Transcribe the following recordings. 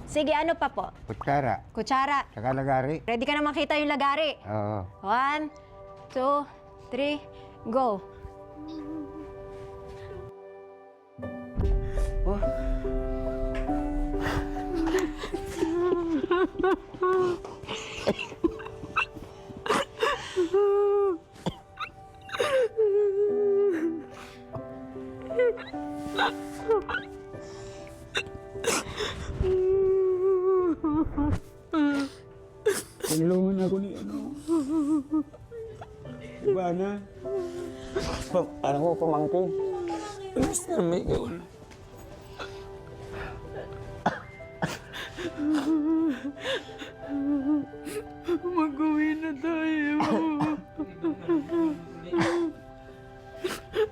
Sige, ano pa po? Kutsara. Kutsara. Saka lagari. Ready ka na makita yung lagari? Oo. 1, 2, 3, go. Oh. Tinulungan ako ni ano. Ivana. Ano ko, pamangkin. Basta may gawin. Mag-uwi na tayo.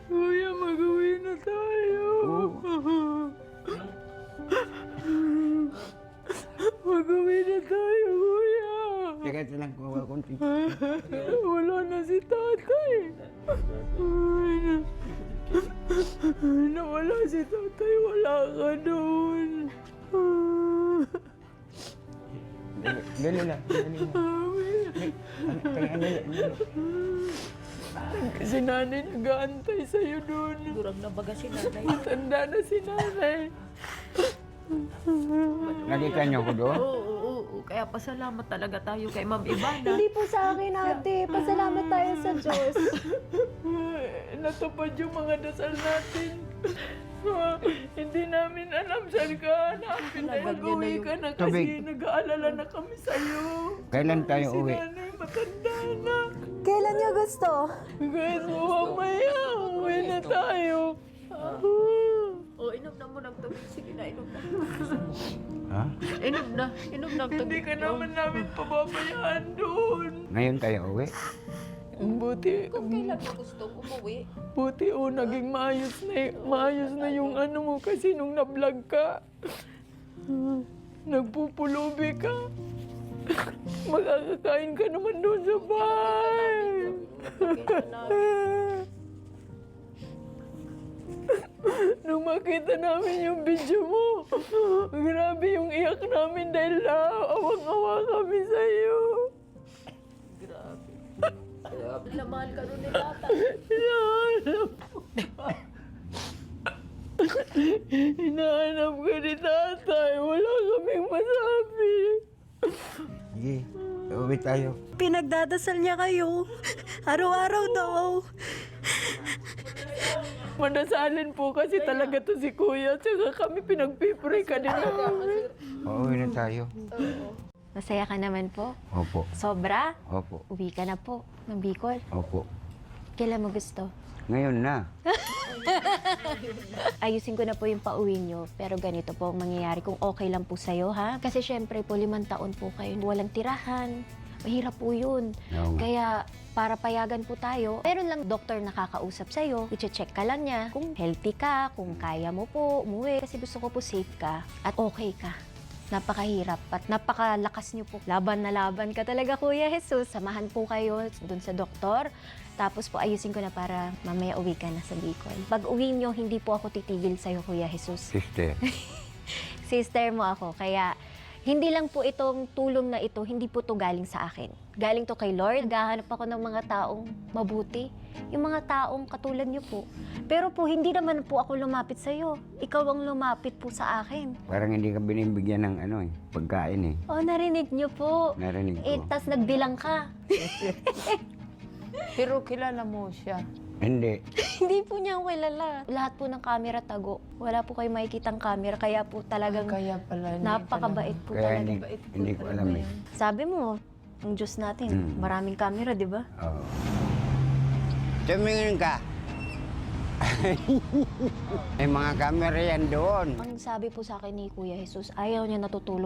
Kuya, mag-uwi na tayo. Mag-uwi na tayo, kuya. Teka, lang ko konti. Wala na si tatay. Nawala si tatay, wala ka doon. Dali lang. Dali lang. Si nanay nag-aantay sa'yo doon. Durag na baga si nanay. Matanda na si nanay. Nakita niyo ko doon? Oo. Kaya pasalamat talaga tayo kay Ma'am Ivana. Hindi po sa akin, ate. Pasalamat tayo sa Diyos. Natupad yung mga dasal natin. Hindi namin alam saan ka hanapin dahil Nabag niya na uwi yung ka na tubig. kasi nag-aalala na kami sa'yo. Kailan tayo Si uwi? nanay matanda na. Kailan niyo gusto? Guys, mamaya uwi na tayo. O, inom na mo ng tubig. Sige na, inom na. Ha? Inom na ng tubig. Hindi ka naman namin pababayaan doon. Ngayon tayo uwi? Buti, Kung kailan mo gustong umuwi, buti naging maayos na yung ano mo kasi nung na-vlog ka, nagpupulubi ka. Makakakain ka naman doon sa bahay. kailan namin. Nung makita namin yung video mo, grabe yung iyak namin dahil awang-awa kami sa'yo. Grabe. Lamahal ka nun ni tatay. Hinahanap ka ni tatay. Wala kaming masabi. Sige, uwi tayo. Pinagdadasal niya kayo. Araw-araw daw. Madasalin po kasi talaga to si Kuya. Tsaka kami pinagpipray ka din namin. Uuwi na tayo. Masaya ka naman po. Opo. Sobra? Opo. Uwi ka na po ng Bicol. Opo. Kailan mo gusto? Ngayon na. Ayusin ko na po yung pauwi nyo. Pero ganito po ang mangyayari kung okay lang po sa'yo, ha? Kasi syempre po, 5 taon po kayo. Walang tirahan. Mahirap po yun. Oo nga. Kaya para payagan po tayo, meron lang doktor nakakausap sa'yo. I-check ka lang niya kung healthy ka, kung kaya mo po umuwi. Kasi gusto ko po safe ka at okay ka. Napakahirap at napakalakas niyo po. Laban na laban ka talaga, Kuya Jesus. Samahan po kayo dun sa doktor. Tapos po ayusin ko na para mamaya uwi ka na sa Bicol. Pag uwi niyo, hindi po ako titigil sa'yo, Kuya Jesus. Sister. Sister mo ako. Kaya hindi lang po itong tulong na ito, hindi po to galing sa akin. Galing to kay Lord. Gahanap ako ng mga taong mabuti. Yung mga taong katulad niyo po. Pero po, hindi naman po ako lumapit sa'yo. Ikaw ang lumapit po sa akin. Parang hindi ka binibigyan ng pagkain eh. Oh, narinig niyo po. Narinig ko. Tas nagbilang ka. Pero kilala mo siya. Hindi. Hindi po niya ako kilala. Lahat po ng camera tago. Wala po kayo makikitang camera. Kaya po talagang Kaya pala. napakabait po Kaya talaga. hindi ko alam eh. Sabi mo, ang Diyos natin, maraming camera, di ba? Oo. Tumingin ka. May mga camera yan doon. Ang sabi po sa akin ni Kuya Jesus, ayaw niya natutulog